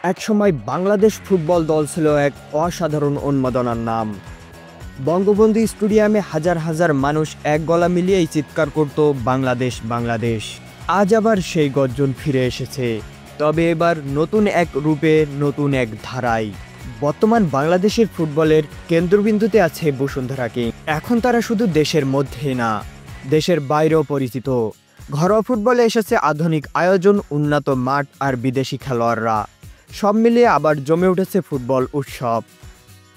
একসময় বাংলাদেশ ফুটবল দল ছিল এক অসাধারণ উন্মাদনার নাম। বঙ্গবন্ধু স্টেডিয়ামে হাজার হাজার মানুষ এক গলা মিলিয়েই চিৎকার করত বাংলাদেশ বাংলাদেশ। আজ আবার সেই গর্জন ফিরে এসেছে, তবে এবার নতুন এক রূপে, নতুন এক ধারায়। বর্তমান বাংলাদেশের ফুটবলের কেন্দ্রবিন্দুতে আছে বসুন্ধরা কিং। এখন তারা শুধু দেশের মধ্যে না, দেশের বাইরেও পরিচিত। ঘরোয়া ফুটবলে এসেছে আধুনিক আয়োজন, উন্নত মাঠ আর বিদেশি খেলোয়াড়রা। সব মিলিয়ে আবার জমে উঠেছে ফুটবল উৎসব।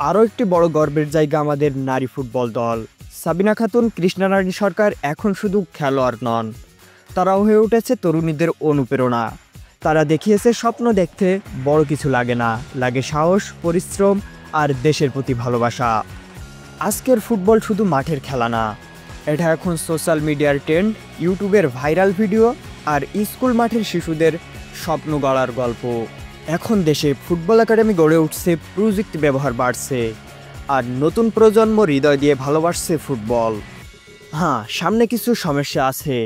আরও একটি বড় গর্বের জায়গা আমাদের নারী ফুটবল দল। সাবিনা খাতুন, কৃষ্ণা রানী সরকার এখন শুধু খেলোয়াড় নন, তারাও হয়ে উঠেছে তরুণীদের অনুপ্রেরণা। তারা দেখিয়েছে স্বপ্ন দেখতে বড় কিছু লাগে না, লাগে সাহস, পরিশ্রম আর দেশের প্রতি ভালোবাসা। আজকের ফুটবল শুধু মাঠের খেলা না, এটা এখন সোশ্যাল মিডিয়ার ট্রেন্ড, ইউটিউবের ভাইরাল ভিডিও আর স্কুল মাঠের শিশুদের স্বপ্ন গড়ার গল্প। এখন দেশে ফুটবল একাডেমি গড়ে উঠছে, প্রযুক্তি ব্যবহার বাড়ছে, আর নতুন প্রজন্ম হৃদয় দিয়ে ভালোবাসছে ফুটবল। হ্যাঁ, সামনে কিছু সমস্যা আছে,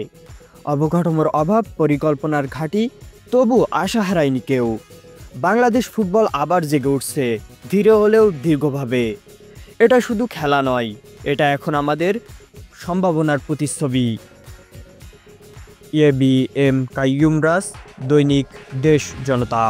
অবকাঠামোর অভাব, পরিকল্পনার ঘাটতি, তবু আশা হারায়নি কেউ। বাংলাদেশ ফুটবল আবার জেগে উঠছে, ধীরে হলেও দীর্ঘভাবে। এটা শুধু খেলা নয়, এটা এখন আমাদের সম্ভাবনার প্রতিচ্ছবি। এ বি এম কাইয়ুম রাজ, দৈনিক দেশ জনতা।